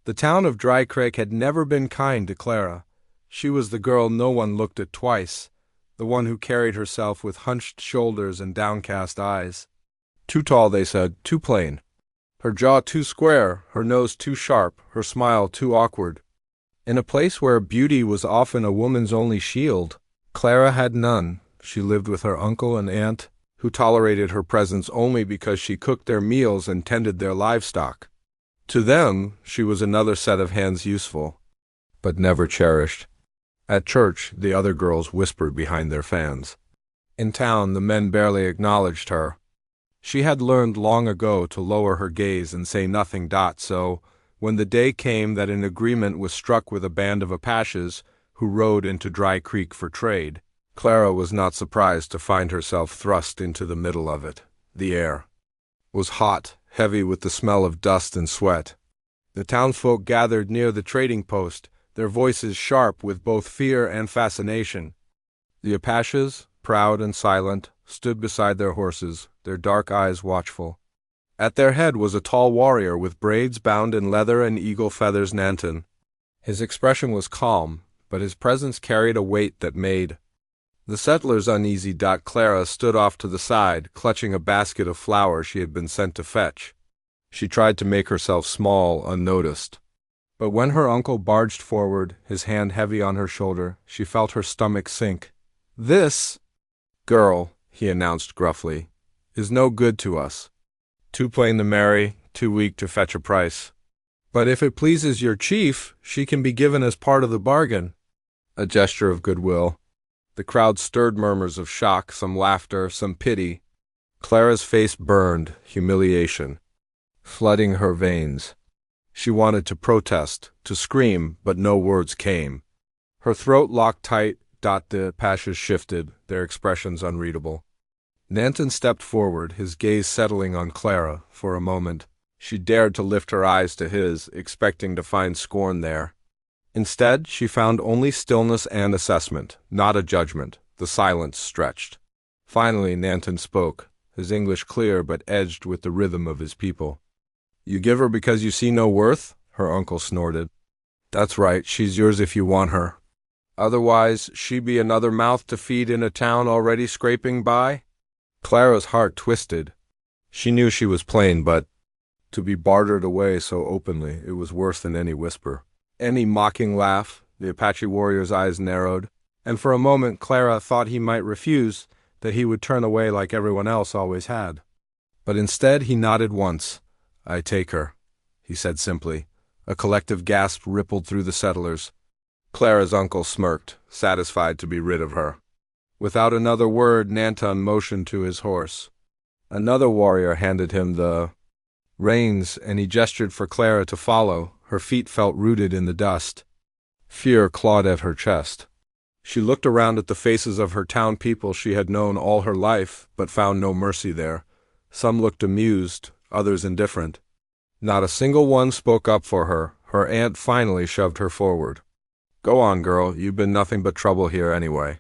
The town of Dry Creek had never been kind to Clara. She was the girl no one looked at twice, the one who carried herself with hunched shoulders and downcast eyes. Too tall, they said, too plain. Her jaw too square, her nose too sharp, her smile too awkward. In a place where beauty was often a woman's only shield, Clara had none. She lived with her uncle and aunt, who tolerated her presence only because she cooked their meals and tended their livestock. To them, she was another set of hands useful, but never cherished. At church, the other girls whispered behind their fans. In town, the men barely acknowledged her. She had learned long ago to lower her gaze and say nothing. So, when the day came that an agreement was struck with a band of Apaches who rode into Dry Creek for trade, Clara was not surprised to find herself thrust into the middle of it. The air was hot, heavy with the smell of dust and sweat. The townsfolk gathered near the trading post, their voices sharp with both fear and fascination. The Apaches, proud and silent, stood beside their horses, their dark eyes watchful. At their head was a tall warrior with braids bound in leather and eagle feathers nantan. His expression was calm, but his presence carried a weight that made the settlers uneasy. Clara stood off to the side, clutching a basket of flour she had been sent to fetch. She tried to make herself small, unnoticed. But when her uncle barged forward, his hand heavy on her shoulder, she felt her stomach sink. "This girl," he announced gruffly, "is no good to us. Too plain to marry, too weak to fetch a price. But if it pleases your chief, she can be given as part of the bargain." A gesture of goodwill. The crowd stirred murmurs of shock, some laughter, some pity. Clara's face burned, humiliation flooding her veins. She wanted to protest, to scream, but no words came. Her throat locked tight. The Apaches shifted, their expressions unreadable. Nantan stepped forward, his gaze settling on Clara. For a moment, she dared to lift her eyes to his, expecting to find scorn there. Instead, she found only stillness and assessment, not a judgment. The silence stretched. Finally, Nantan spoke, his English clear but edged with the rhythm of his people. "You give her because you see no worth?" her uncle snorted. "That's right, she's yours if you want her. Otherwise, she be another mouth to feed in a town already scraping by?" Clara's heart twisted. She knew she was plain, but to be bartered away so openly, it was worse than any whisper. Any mocking laugh. The Apache warrior's eyes narrowed, and for a moment Clara thought he might refuse, that he would turn away like everyone else always had. But instead he nodded once. "I take her," he said simply. A collective gasp rippled through the settlers. Clara's uncle smirked, satisfied to be rid of her. Without another word, Nantan motioned to his horse. Another warrior handed him the reins, and he gestured for Clara to follow. Her feet felt rooted in the dust. Fear clawed at her chest. She looked around at the faces of her town people she had known all her life, but found no mercy there. Some looked amused, others indifferent. Not a single one spoke up for her. Her aunt finally shoved her forward. "Go on, girl, you've been nothing but trouble here anyway."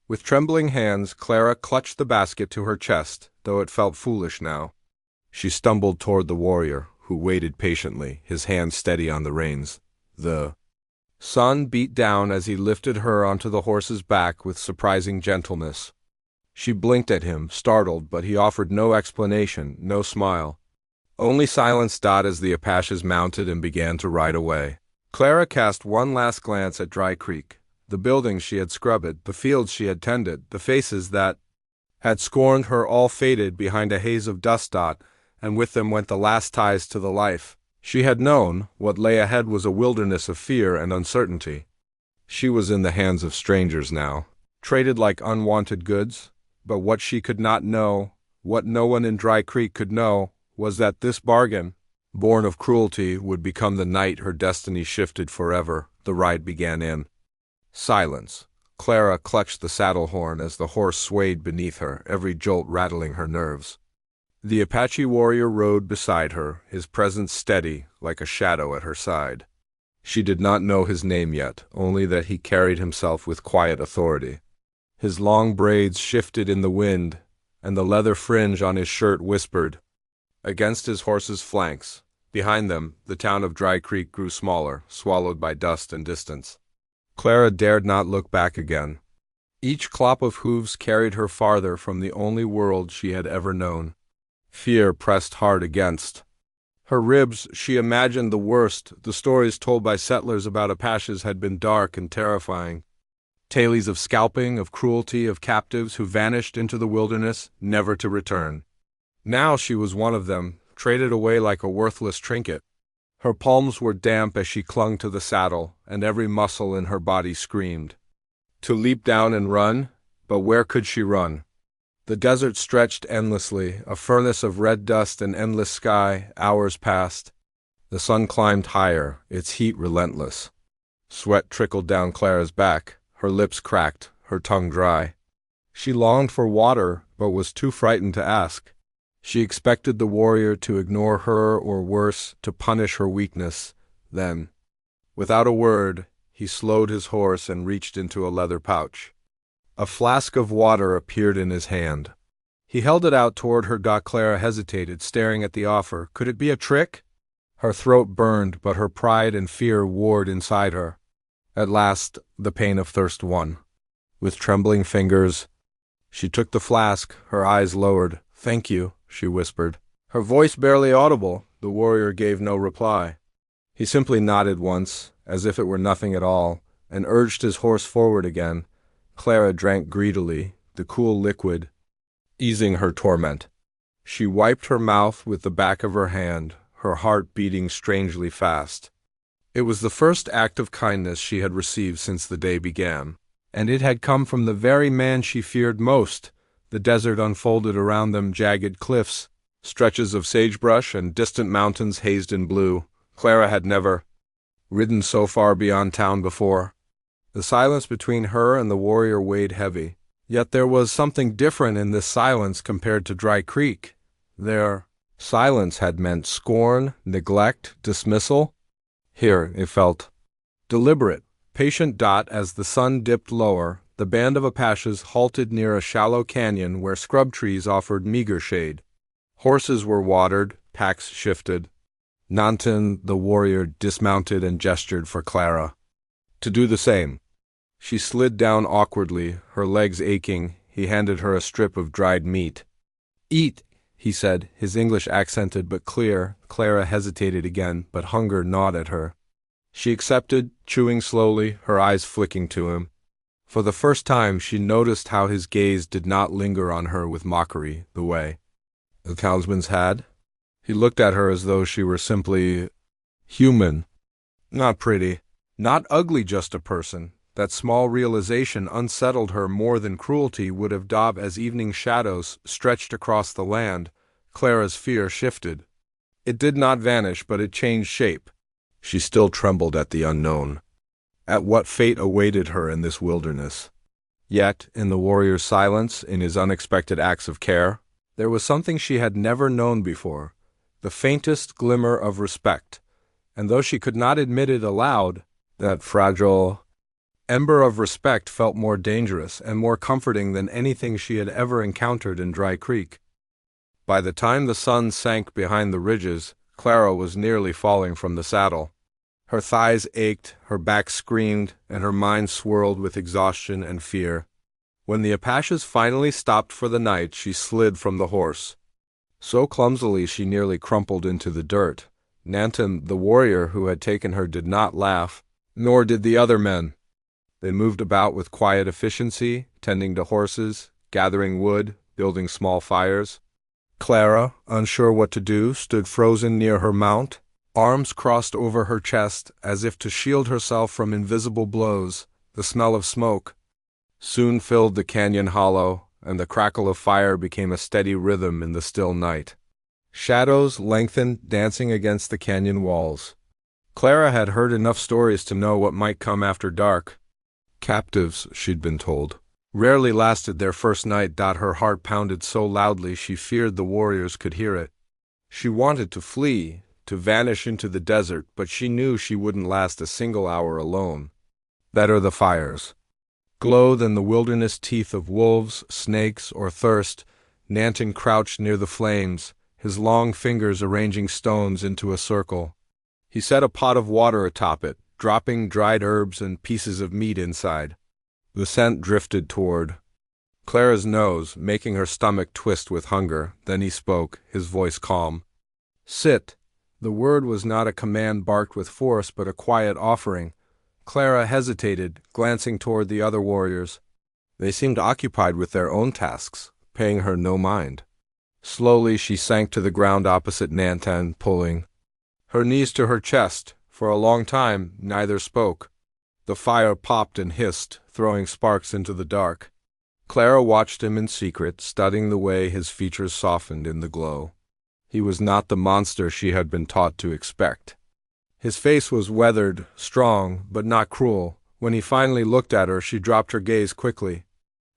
With trembling hands, Clara clutched the basket to her chest, though it felt foolish now. She stumbled toward the warrior, who waited patiently, his hand steady on the reins. The sun beat down as he lifted her onto the horse's back with surprising gentleness. She blinked at him, startled, but he offered no explanation, no smile. Only silence. As the Apaches mounted and began to ride away. Clara cast one last glance at Dry Creek. The buildings she had scrubbed, the fields she had tended, the faces that had scorned her all faded behind a haze of dust. And with them went the last ties to the life she had known. What lay ahead was a wilderness of fear and uncertainty. She was in the hands of strangers now, traded like unwanted goods. But what she could not know, what no one in Dry Creek could know, was that this bargain, born of cruelty, would become the night her destiny shifted forever. The ride began in silence. Clara clutched the saddle horn as the horse swayed beneath her, every jolt rattling her nerves. The Apache warrior rode beside her, his presence steady, like a shadow at her side. She did not know his name yet, only that he carried himself with quiet authority. His long braids shifted in the wind, and the leather fringe on his shirt whispered. Against his horse's flanks, Behind them, the town of Dry Creek grew smaller, swallowed by dust and distance. Clara dared not look back again. Each clop of hooves carried her farther from the only world she had ever known. Fear pressed hard against her ribs. She imagined the worst. The stories told by settlers about Apaches had been dark and terrifying. Tales of scalping, of cruelty, of captives who vanished into the wilderness, never to return. Now she was one of them, traded away like a worthless trinket. Her palms were damp as she clung to the saddle, and every muscle in her body screamed. To leap down and run, but where could she run? The desert stretched endlessly, a furnace of red dust and endless sky. Hours passed. The sun climbed higher, its heat relentless. Sweat trickled down Clara's back, her lips cracked, her tongue dry. She longed for water, but was too frightened to ask. She expected the warrior to ignore her, or worse, to punish her weakness. Then, without a word, he slowed his horse and reached into a leather pouch. A flask of water appeared in his hand. He held it out toward her. Clara hesitated, staring at the offer. Could it be a trick? Her throat burned, but her pride and fear warred inside her. At last, the pain of thirst won. With trembling fingers, she took the flask, her eyes lowered. "Thank you," she whispered. Her voice barely audible. The warrior gave no reply. He simply nodded once, as if it were nothing at all, and urged his horse forward again. Clara drank greedily, the cool liquid easing her torment. She wiped her mouth with the back of her hand, her heart beating strangely fast. It was the first act of kindness she had received since the day began, and it had come from the very man she feared most. The desert unfolded around them, jagged cliffs, stretches of sagebrush, and distant mountains hazed in blue. Clara had never ridden so far beyond town before. The silence between her and the warrior weighed heavy. Yet there was something different in this silence compared to Dry Creek. Their silence had meant scorn, neglect, dismissal. Here it felt deliberate, patient. As the sun dipped lower, the band of Apaches halted near a shallow canyon where scrub trees offered meager shade. Horses were watered, packs shifted. Nantan, the warrior, dismounted and gestured for Clara to do the same. She slid down awkwardly, her legs aching. He handed her a strip of dried meat. "Eat," he said, his English accented but clear. Clara hesitated again, but hunger gnawed at her. She accepted, chewing slowly, her eyes flicking to him. For the first time she noticed how his gaze did not linger on her with mockery, the way the townsman's had. He looked at her as though she were simply human. Not pretty, not ugly, just a person. That small realization unsettled her more than cruelty would have done. As evening shadows stretched across the land, Clara's fear shifted. It did not vanish, but it changed shape. She still trembled at the unknown, at what fate awaited her in this wilderness. Yet, in the warrior's silence, in his unexpected acts of care, there was something she had never known before, the faintest glimmer of respect. And though she could not admit it aloud, that fragile ember of respect felt more dangerous and more comforting than anything she had ever encountered in Dry Creek. By the time the sun sank behind the ridges, Clara was nearly falling from the saddle. Her thighs ached, her back screamed, and her mind swirled with exhaustion and fear. When the Apaches finally stopped for the night, she slid from the horse. So clumsily she nearly crumpled into the dirt. Nantan, the warrior who had taken her, did not laugh, nor did the other men. They moved about with quiet efficiency, tending to horses, gathering wood, building small fires. Clara, unsure what to do, stood frozen near her mount, arms crossed over her chest as if to shield herself from invisible blows. The smell of smoke soon filled the canyon hollow, and the crackle of fire became a steady rhythm in the still night. Shadows lengthened, dancing against the canyon walls. Clara had heard enough stories to know what might come after dark. Captives, she'd been told, rarely lasted their first night. Her heart pounded so loudly she feared the warriors could hear it. She wanted to flee, to vanish into the desert, but she knew she wouldn't last a single hour alone. Better the fires glow than the wilderness teeth of wolves, snakes, or thirst. Nantan crouched near the flames, his long fingers arranging stones into a circle. He set a pot of water atop it, dropping dried herbs and pieces of meat inside. The scent drifted toward Clara's nose, making her stomach twist with hunger. Then he spoke, his voice calm. "Sit." The word was not a command barked with force, but a quiet offering. Clara hesitated, glancing toward the other warriors. They seemed occupied with their own tasks, paying her no mind. Slowly she sank to the ground opposite Nantan, pulling her knees to her chest. For a long time, neither spoke. The fire popped and hissed, throwing sparks into the dark. Clara watched him in secret, studying the way his features softened in the glow. He was not the monster she had been taught to expect. His face was weathered, strong, but not cruel. When he finally looked at her, she dropped her gaze quickly.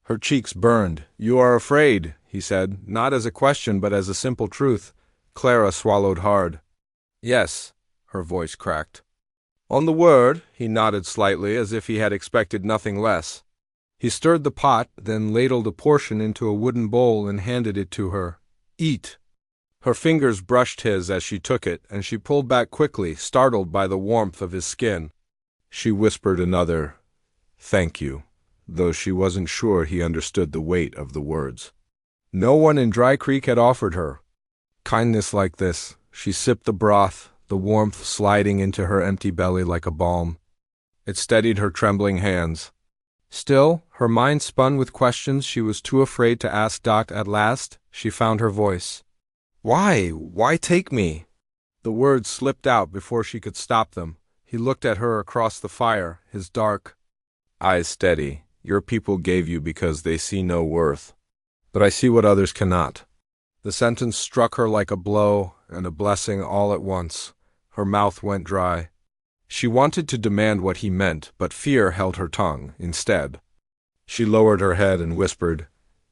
Her cheeks burned. "You are afraid," he said, not as a question but as a simple truth. Clara swallowed hard. "Yes," her voice cracked. "On the word," he nodded slightly, as if he had expected nothing less. He stirred the pot, then ladled a portion into a wooden bowl and handed it to her. "Eat." Her fingers brushed his as she took it, and she pulled back quickly, startled by the warmth of his skin. She whispered another, "Thank you," though she wasn't sure he understood the weight of the words. No one in Dry Creek had offered her kindness like this. She sipped the broth, the warmth sliding into her empty belly like a balm. It steadied her trembling hands. Still, her mind spun with questions she was too afraid to ask. At last, she found her voice. "Why? Why take me?" The words slipped out before she could stop them. He looked at her across the fire, his dark eyes steady. "Your people gave you because they see no worth. But I see what others cannot." The sentence struck her like a blow and a blessing all at once. Her mouth went dry. She wanted to demand what he meant, but fear held her tongue instead. She lowered her head and whispered,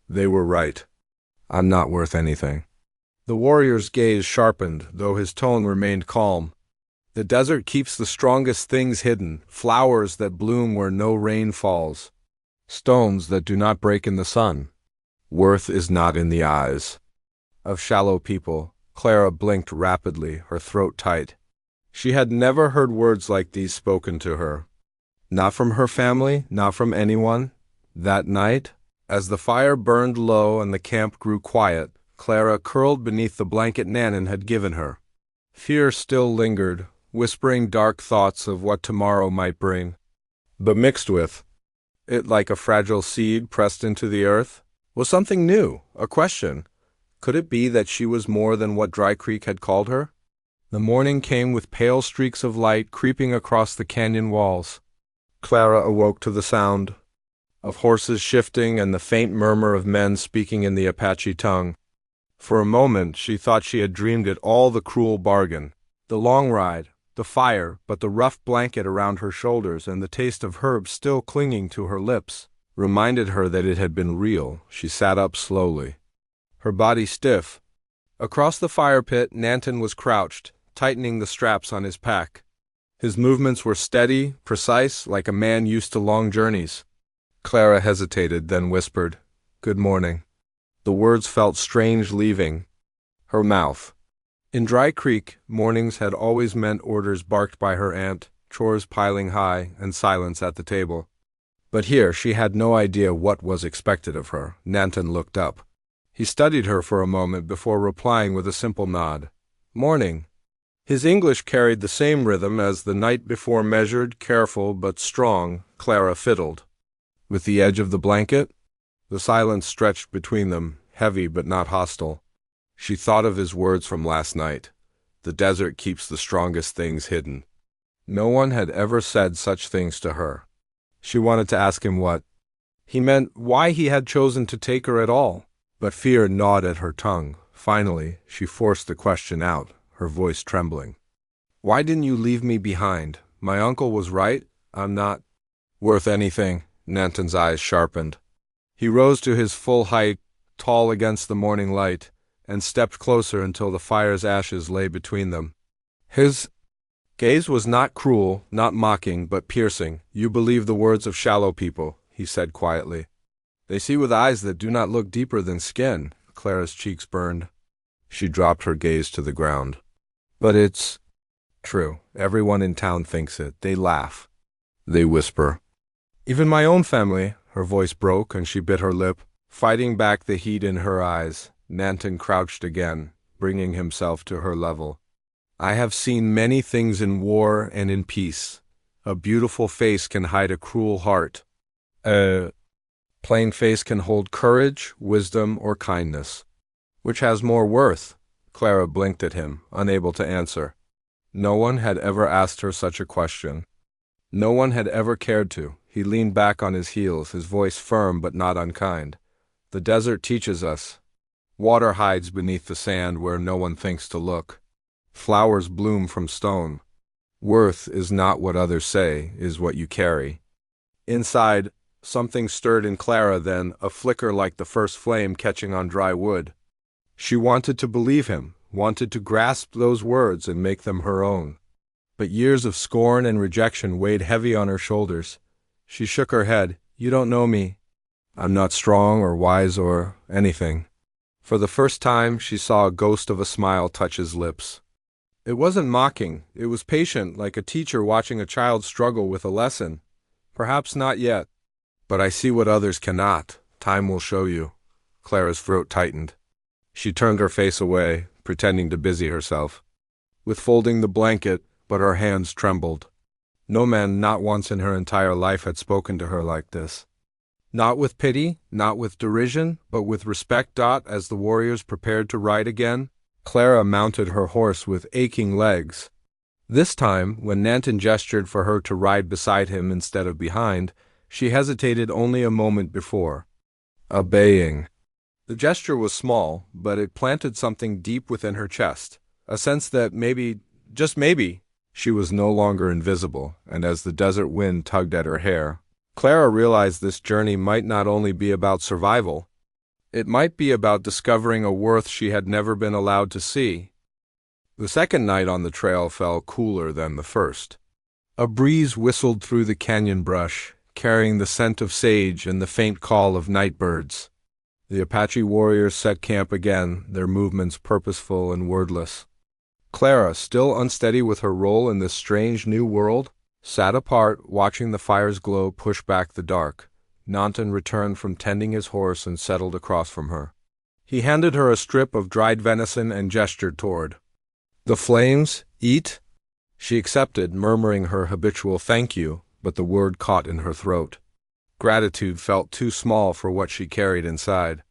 "They were right. I'm not worth anything." The warrior's gaze sharpened, though his tone remained calm. "The desert keeps the strongest things hidden, flowers that bloom where no rain falls, stones that do not break in the sun. Worth is not in the eyes of shallow people." Clara blinked rapidly, her throat tight. She had never heard words like these spoken to her. Not from her family, not from anyone. That night, as the fire burned low and the camp grew quiet, Clara curled beneath the blanket Nanan had given her. Fear still lingered, whispering dark thoughts of what tomorrow might bring. But mixed with it, like a fragile seed pressed into the earth, was something new, a question. Could it be that she was more than what Dry Creek had called her? The morning came with pale streaks of light creeping across the canyon walls. Clara awoke to the sound of horses shifting and the faint murmur of men speaking in the Apache tongue. For a moment she thought she had dreamed it all, the cruel bargain, the long ride, the fire, but the rough blanket around her shoulders and the taste of herbs still clinging to her lips reminded her that it had been real. She sat up slowly, her body stiff. Across the fire pit, Nantan was crouched, tightening the straps on his pack. His movements were steady, precise, like a man used to long journeys. Clara hesitated, then whispered, "Good morning." The words felt strange leaving her mouth. In Dry Creek, mornings had always meant orders barked by her aunt, chores piling high, and silence at the table. But here she had no idea what was expected of her. Nantan looked up. He studied her for a moment before replying with a simple nod. "Morning." His English carried the same rhythm as the night before, measured, careful, but strong. Clara fiddled with the edge of the blanket. The silence stretched between them, heavy but not hostile. She thought of his words from last night. The desert keeps the strongest things hidden. No one had ever said such things to her. She wanted to ask him what he meant, why he had chosen to take her at all. But fear gnawed at her tongue. Finally, she forced the question out, her voice trembling. "Why didn't you leave me behind? My uncle was right. I'm not worth anything." Nantan's eyes sharpened. He rose to his full height, tall against the morning light, and stepped closer until the fire's ashes lay between them. His gaze was not cruel, not mocking, but piercing. "You believe the words of shallow people," he said quietly. "They see with eyes that do not look deeper than skin." Clara's cheeks burned. She dropped her gaze to the ground. But it's true. Everyone in town thinks it. They laugh. They whisper. Even my own family. Her voice broke and she bit her lip, fighting back the heat in her eyes. Nanton crouched again, bringing himself to her level. I have seen many things in war and in peace. A beautiful face can hide a cruel heart. A plain face can hold courage, wisdom, or kindness. Which has more worth? Clara blinked at him, unable to answer. No one had ever asked her such a question. No one had ever cared to. He leaned back on his heels, his voice firm but not unkind. The desert teaches us. Water hides beneath the sand where no one thinks to look. Flowers bloom from stone. Worth is not what others say, is what you carry. Inside, something stirred in Clara then, a flicker like the first flame catching on dry wood. She wanted to believe him, wanted to grasp those words and make them her own. But years of scorn and rejection weighed heavy on her shoulders. She shook her head. You don't know me. I'm not strong or wise or anything. For the first time, she saw a ghost of a smile touch his lips. It wasn't mocking. It was patient, like a teacher watching a child struggle with a lesson. Perhaps not yet. But I see what others cannot. Time will show you. Clara's throat tightened. She turned her face away, pretending to busy herself with folding the blanket, but her hands trembled. No man, not once in her entire life, had spoken to her like this. Not with pity, not with derision, but with respect. As the warriors prepared to ride again, Clara mounted her horse with aching legs. This time, when Nanton gestured for her to ride beside him instead of behind, she hesitated only a moment before, obeying. The gesture was small, but it planted something deep within her chest, a sense that maybe, just maybe, she was no longer invisible, and as the desert wind tugged at her hair, Clara realized this journey might not only be about survival, it might be about discovering a worth she had never been allowed to see. The second night on the trail fell cooler than the first. A breeze whistled through the canyon brush, carrying the scent of sage and the faint call of night birds. The Apache warriors set camp again, their movements purposeful and wordless. Clara, still unsteady with her role in this strange new world, sat apart, watching the fire's glow push back the dark. Nanton returned from tending his horse and settled across from her. He handed her a strip of dried venison and gestured toward. The flames, eat? She accepted, murmuring her habitual thank you, but the word caught in her throat. Gratitude felt too small for what she carried inside.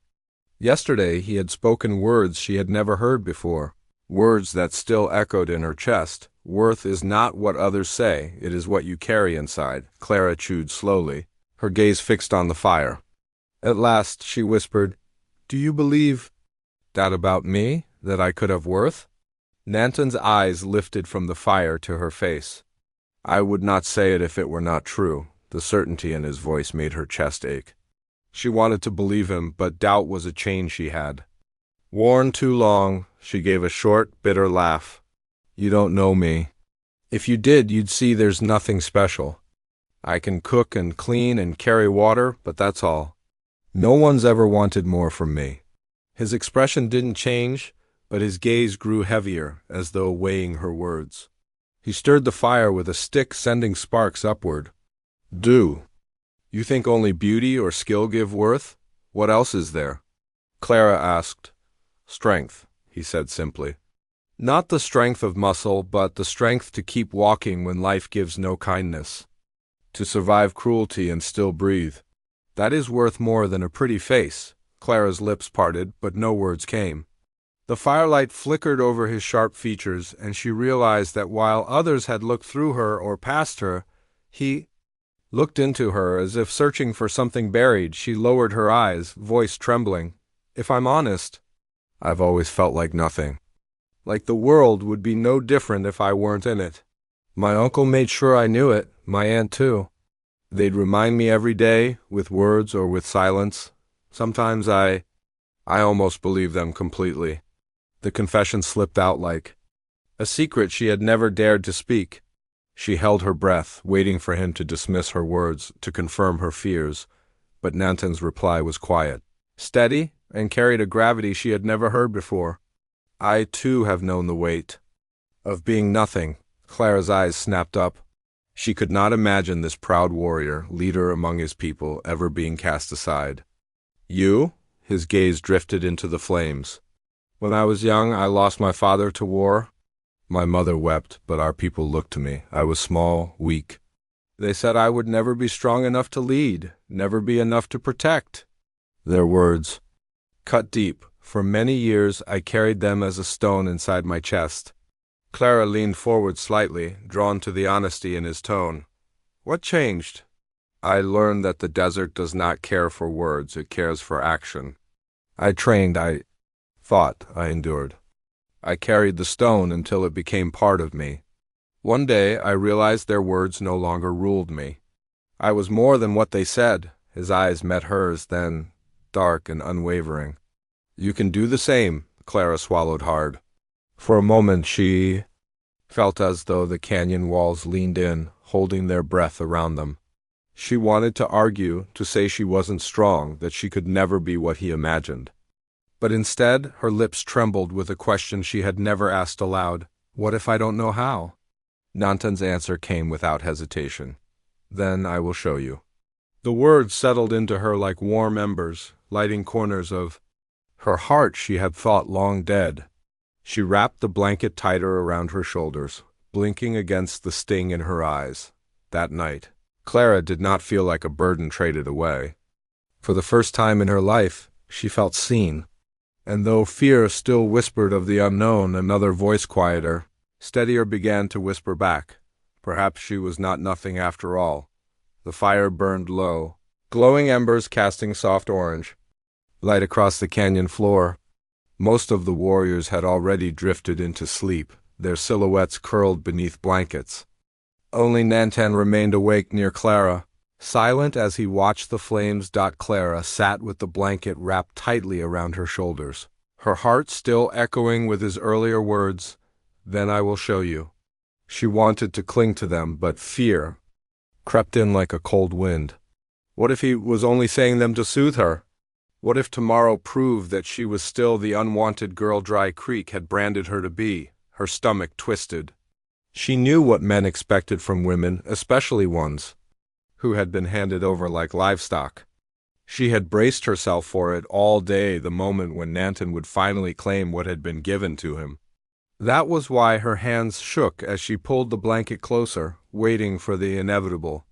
Yesterday he had spoken words she had never heard before, words that still echoed in her chest. Worth is not what others say, it is what you carry inside. Clara chewed slowly, her gaze fixed on the fire. At last she whispered, Do you believe that about me, that I could have worth? Nanton's eyes lifted from the fire to her face. I would not say it if it were not true. The certainty in his voice made her chest ache. She wanted to believe him, but doubt was a chain she had. Worn too long, she gave a short, bitter laugh. You don't know me. If you did, you'd see there's nothing special. I can cook and clean and carry water, but that's all. No one's ever wanted more from me. His expression didn't change, but his gaze grew heavier, as though weighing her words. He stirred the fire with a stick, sending sparks upward. Do you think only beauty or skill give worth? What else is there? Clara asked. Strength, he said simply. Not the strength of muscle, but the strength to keep walking when life gives no kindness. To survive cruelty and still breathe. That is worth more than a pretty face. Clara's lips parted, but no words came. The firelight flickered over his sharp features, and she realized that while others had looked through her or past her, he looked into her as if searching for something buried. She lowered her eyes, voice trembling. If I'm honest, I've always felt like nothing. Like the world would be no different if I weren't in it. My uncle made sure I knew it, my aunt too. They'd remind me every day, with words or with silence. Sometimes I almost believed them completely. The confession slipped out like a secret she had never dared to speak. She held her breath, waiting for him to dismiss her words, to confirm her fears, but Nanton's reply was quiet, steady, and carried a gravity she had never heard before. I too have known the weight of being nothing. Clara's eyes snapped up. She could not imagine this proud warrior, leader among his people, ever being cast aside. You? His gaze drifted into the flames. When I was young, I lost my father to war. My mother wept, but our people looked to me. I was small, weak. They said I would never be strong enough to lead, never be enough to protect. Their words cut deep. For many years I carried them as a stone inside my chest. Clara leaned forward slightly, drawn to the honesty in his tone. What changed? I learned that the desert does not care for words, it cares for action. I trained, I thought, I endured. I carried the stone until it became part of me. One day I realized their words no longer ruled me. I was more than what they said. His eyes met hers, then dark and unwavering. You can do the same, Clara swallowed hard. For a moment she felt as though the canyon walls leaned in, holding their breath around them. She wanted to argue, to say she wasn't strong, that she could never be what he imagined. But instead, her lips trembled with a question she had never asked aloud. What if I don't know how? Nantan's answer came without hesitation. Then I will show you. The words settled into her like warm embers, lighting corners of her heart she had thought long dead. She wrapped the blanket tighter around her shoulders, blinking against the sting in her eyes. That night, Clara did not feel like a burden traded away. For the first time in her life, she felt seen. And though fear still whispered of the unknown, another voice quieter, steadier began to whisper back. Perhaps she was not nothing after all. The fire burned low, glowing embers casting soft orange light across the canyon floor. Most of the warriors had already drifted into sleep, their silhouettes curled beneath blankets. Only Nantan remained awake near Clara, silent as he watched the flames. Clara sat with the blanket wrapped tightly around her shoulders, her heart still echoing with his earlier words, "Then I will show you." She wanted to cling to them, but fear crept in like a cold wind. What if he was only saying them to soothe her? What if tomorrow proved that she was still the unwanted girl Dry Creek had branded her to be? Her stomach twisted. She knew what men expected from women, especially ones who had been handed over like livestock. She had braced herself for it all day, the moment when Nantan would finally claim what had been given to him. That was why her hands shook as she pulled the blanket closer, waiting for the inevitable,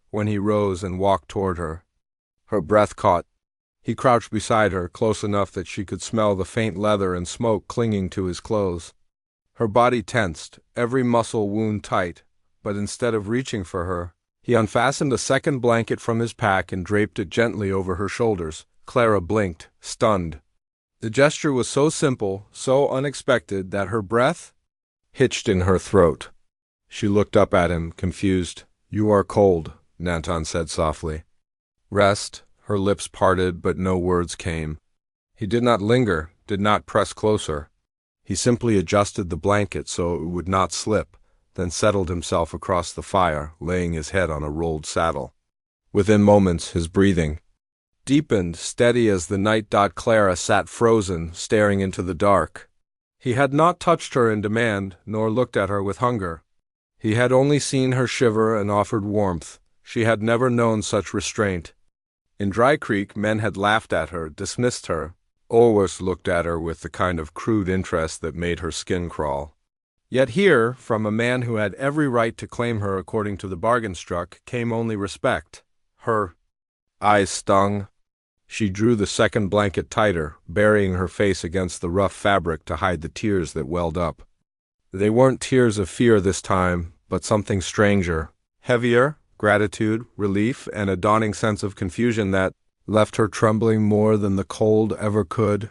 when he rose and walked toward her. Her breath caught. He crouched beside her, close enough that she could smell the faint leather and smoke clinging to his clothes. Her body tensed, every muscle wound tight, but instead of reaching for her, he unfastened a second blanket from his pack and draped it gently over her shoulders. Clara blinked, stunned. The gesture was so simple, so unexpected, that her breath hitched in her throat. She looked up at him, confused. "You are cold," Nantan said softly. "Rest." Her lips parted, but no words came. He did not linger, did not press closer. He simply adjusted the blanket so it would not slip, then settled himself across the fire, laying his head on a rolled saddle. Within moments, his breathing deepened, steady as the night. Clara sat frozen, staring into the dark. He had not touched her in demand, nor looked at her with hunger. He had only seen her shiver and offered warmth. She had never known such restraint. In Dry Creek, men had laughed at her, dismissed her, always looked at her with the kind of crude interest that made her skin crawl. Yet here, from a man who had every right to claim her according to the bargain struck, came only respect. Her eyes stung. She drew the second blanket tighter, burying her face against the rough fabric to hide the tears that welled up. They weren't tears of fear this time, but something stranger, heavier. Gratitude, relief, and a dawning sense of confusion that left her trembling more than the cold ever could.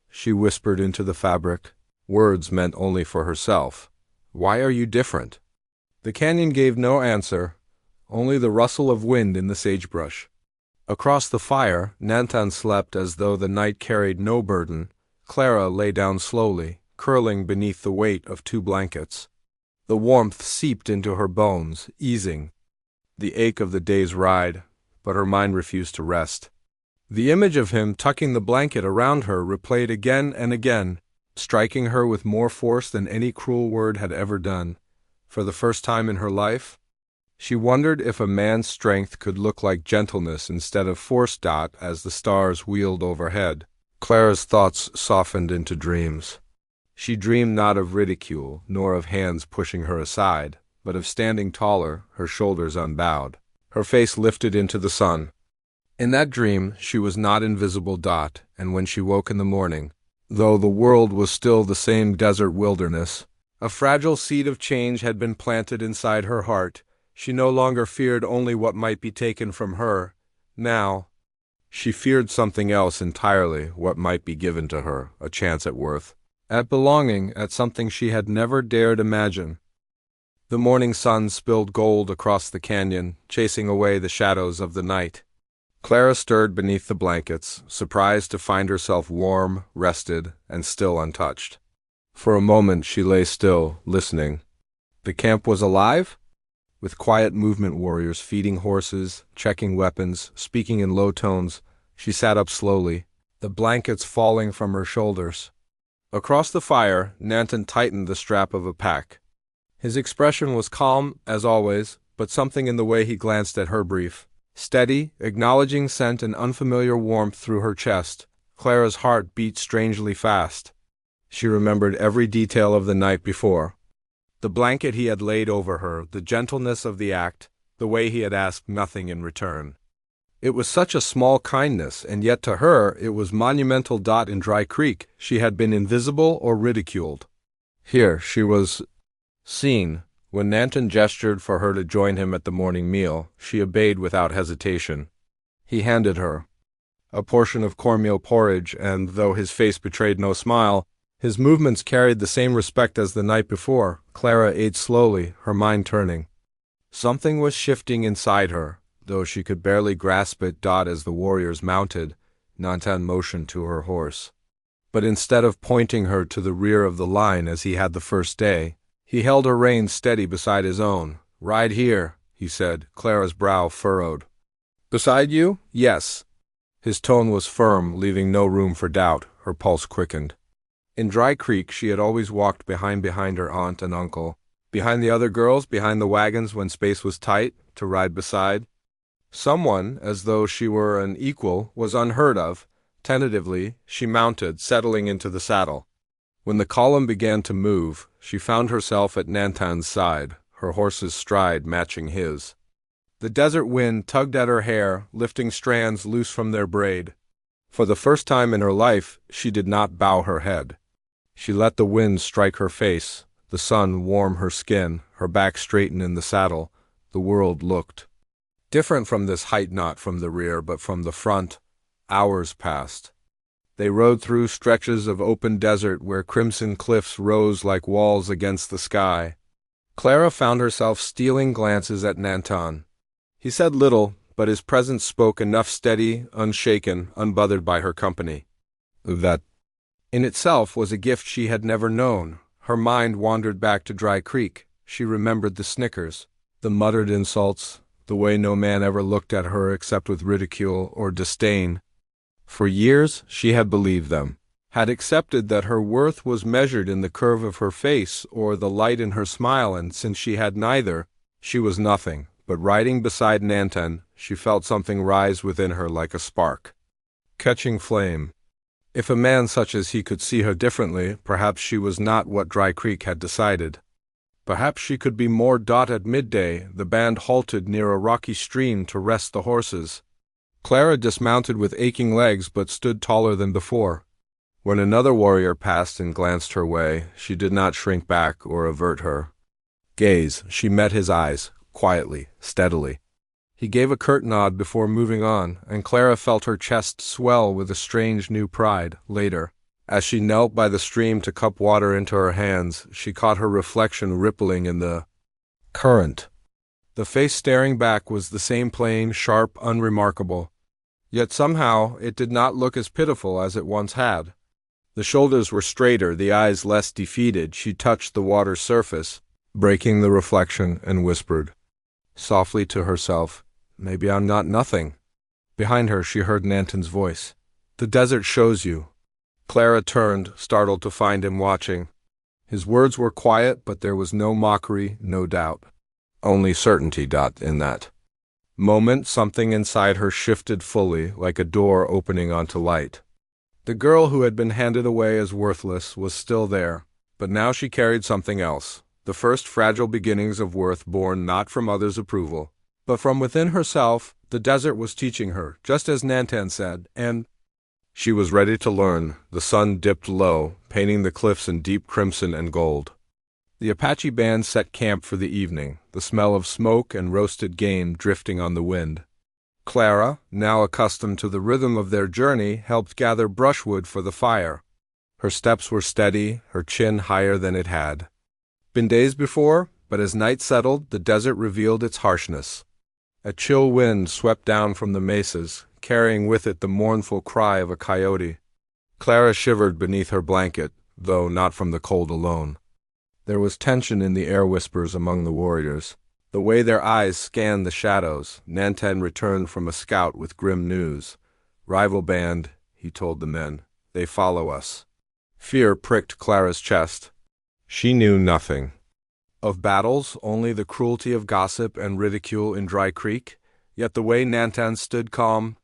She whispered into the fabric, words meant only for herself. "Why are you different?" The canyon gave no answer, only the rustle of wind in the sagebrush. Across the fire, Nantan slept as though the night carried no burden. Clara lay down slowly, curling beneath the weight of two blankets. The warmth seeped into her bones, easing the ache of the day's ride, but her mind refused to rest. The image of him tucking the blanket around her replayed again and again. striking her with more force than any cruel word had ever done. For the first time in her life, she wondered if a man's strength could look like gentleness instead of force. As the stars wheeled overhead, Clara's thoughts softened into dreams. She dreamed not of ridicule, nor of hands pushing her aside, but of standing taller, her shoulders unbowed, her face lifted into the sun. In that dream, she was not invisible. And when she woke in the morning, though the world was still the same desert wilderness, a fragile seed of change had been planted inside her heart. She no longer feared only what might be taken from her. Now, she feared something else entirely, what might be given to her, a chance at worth, at belonging, at something she had never dared imagine. The morning sun spilled gold across the canyon, chasing away the shadows of the night. Clara stirred beneath the blankets, surprised to find herself warm, rested, and still untouched. For a moment she lay still, listening. The camp was alive? With quiet movement, warriors feeding horses, checking weapons, speaking in low tones, she sat up slowly, the blankets falling from her shoulders. Across the fire, Nanton tightened the strap of a pack. His expression was calm, as always, but something in the way he glanced at her brief, steady, acknowledging sent an unfamiliar warmth through her chest. Clara's heart beat strangely fast. She remembered every detail of the night before. The blanket he had laid over her, the gentleness of the act, the way he had asked nothing in return. It was such a small kindness, and yet to her it was monumental. In Dry Creek, she had been invisible or ridiculed. Here she was seen. When Nanton gestured for her to join him at the morning meal, she obeyed without hesitation. He handed her a portion of cornmeal porridge, and though his face betrayed no smile, his movements carried the same respect as the night before. Clara ate slowly, her mind turning. Something was shifting inside her, though she could barely grasp it. As the warriors mounted, Nanton motioned to her horse. But instead of pointing her to the rear of the line as he had the first day, he held her reins steady beside his own. "Ride here," he said, Clara's brow furrowed. "Beside you?" "Yes." His tone was firm, leaving no room for doubt. Her pulse quickened. In Dry Creek, she had always walked behind her aunt and uncle, behind the other girls, behind the wagons when space was tight, to ride beside. Someone, as though she were an equal, was unheard of. Tentatively, she mounted, settling into the saddle. When the column began to move, she found herself at Nanton's side, her horse's stride matching his. The desert wind tugged at her hair, lifting strands loose from their braid. For the first time in her life, she did not bow her head. She let the wind strike her face, the sun warm her skin, her back straighten in the saddle. The world looked different from this height, not from the rear, but from the front. Hours passed. They rode through stretches of open desert where crimson cliffs rose like walls against the sky. Clara found herself stealing glances at Nanton. He said little, but his presence spoke enough, steady, unshaken, unbothered by her company. That, in itself, was a gift she had never known. Her mind wandered back to Dry Creek. She remembered the snickers, the muttered insults, the way no man ever looked at her except with ridicule or disdain. For years she had believed them, had accepted that her worth was measured in the curve of her face or the light in her smile, and since she had neither, she was nothing. But riding beside Nanton, she felt something rise within her like a spark, catching flame. If a man such as he could see her differently, perhaps she was not what Dry Creek had decided. Perhaps she could be more. At midday, the band halted near a rocky stream to rest the horses. Clara dismounted with aching legs but stood taller than before. When another warrior passed and glanced her way, she did not shrink back or avert her gaze. She met his eyes, quietly, steadily. He gave a curt nod before moving on, and Clara felt her chest swell with a strange new pride. Later, as she knelt by the stream to cup water into her hands, she caught her reflection rippling in the current. The face staring back was the same plain, sharp, unremarkable. Yet somehow it did not look as pitiful as it once had. The shoulders were straighter, the eyes less defeated. She touched the water's surface, breaking the reflection, and whispered softly to herself, "Maybe I'm not nothing." Behind her she heard Nanton's voice. "The desert shows you. Clara turned, startled to find him watching. His words were quiet, but there was no mockery, no doubt. Only certainty. In that moment, something inside her shifted fully, like a door opening onto light. The girl who had been handed away as worthless was still there, but now she carried something else, the first fragile beginnings of worth born not from others' approval, but from within herself. The desert was teaching her, just as Nantan said, and she was ready to learn. The sun dipped low, painting the cliffs in deep crimson and gold. The Apache band set camp for the evening, the smell of smoke and roasted game drifting on the wind. Clara, now accustomed to the rhythm of their journey, helped gather brushwood for the fire. Her steps were steady, her chin higher than it had been days before, but as night settled, the desert revealed its harshness. A chill wind swept down from the mesas, carrying with it the mournful cry of a coyote. Clara shivered beneath her blanket, though not from the cold alone. There was tension in the air whispers among the warriors. The way their eyes scanned the shadows, Nantan returned from a scout with grim news. "Rival band," he told the men. "They follow us." Fear pricked Clara's chest. She knew nothing of battles, only the cruelty of gossip and ridicule in Dry Creek, yet the way Nantan stood calm,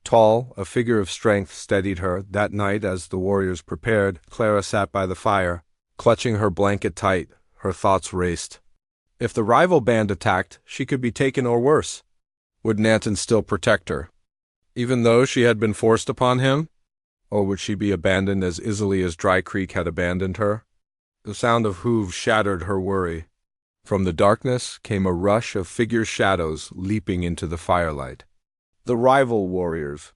tall, a figure of strength, steadied her. That night, as the warriors prepared, Clara sat by the fire, clutching her blanket tight. Her thoughts raced. If the rival band attacked, she could be taken or worse. Would Nantan still protect her, even though she had been forced upon him? Or would she be abandoned as easily as Dry Creek had abandoned her? The sound of hooves shattered her worry. From the darkness came a rush of figure shadows leaping into the firelight. The rival warriors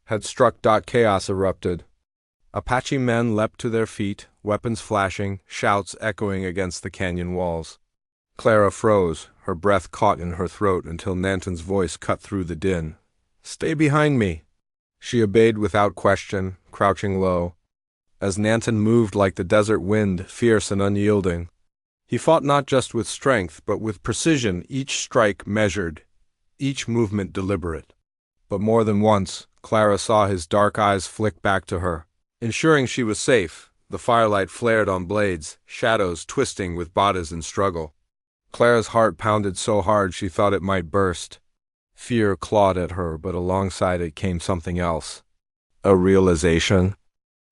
had struck. Chaos erupted. Apache men leapt to their feet, weapons flashing, shouts echoing against the canyon walls. Clara froze, her breath caught in her throat until Nantan's voice cut through the din. "Stay behind me." She obeyed without question, crouching low. As Nantan moved like the desert wind, fierce and unyielding, he fought not just with strength, but with precision, each strike measured, each movement deliberate. But more than once, Clara saw his dark eyes flick back to her, ensuring she was safe. The firelight flared on blades, shadows twisting with bodies in struggle. Clara's heart pounded so hard she thought it might burst. Fear clawed at her, but alongside it came something else. A realization.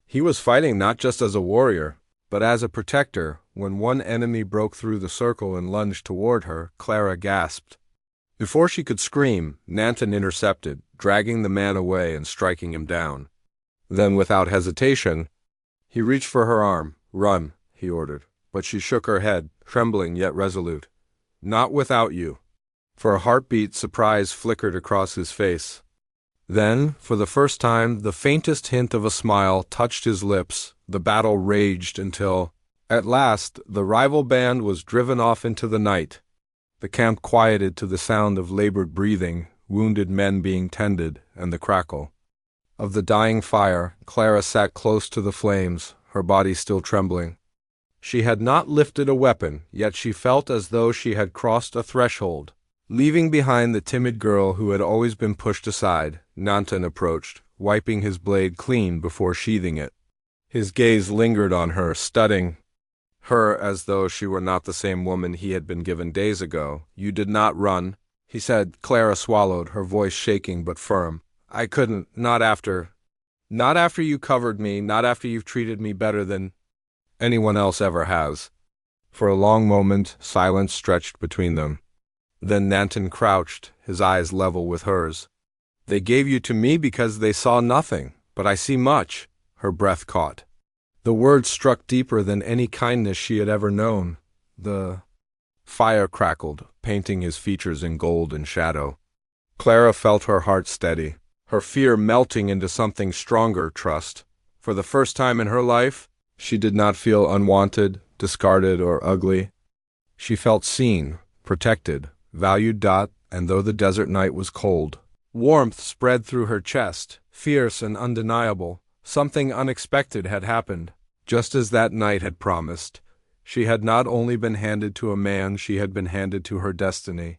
He was fighting not just as a warrior, but as a protector. When one enemy broke through the circle and lunged toward her, Clara gasped. Before she could scream, Nantan intercepted, dragging the man away and striking him down. Then, without hesitation, he reached for her arm. "Run," he ordered, but she shook her head, trembling yet resolute. "Not without you." For a heartbeat, surprise flickered across his face. Then, for the first time, the faintest hint of a smile touched his lips. The battle raged until, at last, the rival band was driven off into the night. The camp quieted to the sound of labored breathing, wounded men being tended, and the crackle of the dying fire. Clara sat close to the flames, her body still trembling. She had not lifted a weapon, yet she felt as though she had crossed a threshold, leaving behind the timid girl who had always been pushed aside. Nantan approached, wiping his blade clean before sheathing it. His gaze lingered on her, studying her as though she were not the same woman he had been given days ago. "You did not run," he said. Clara swallowed, her voice shaking but firm. "I couldn't, not after you covered me, not after you've treated me better than anyone else ever has." For a long moment, silence stretched between them. Then Nantan crouched, his eyes level with hers. "They gave you to me because they saw nothing, but I see much." Her breath caught. The words struck deeper than any kindness she had ever known. The fire crackled, painting his features in gold and shadow. Clara felt her heart steady, her fear melting into something stronger, trust. For the first time in her life, she did not feel unwanted, discarded, or ugly. She felt seen, protected, valued. And though the desert night was cold, warmth spread through her chest, fierce and undeniable. Something unexpected had happened. Just as that night had promised, she had not only been handed to a man, she had been handed to her destiny.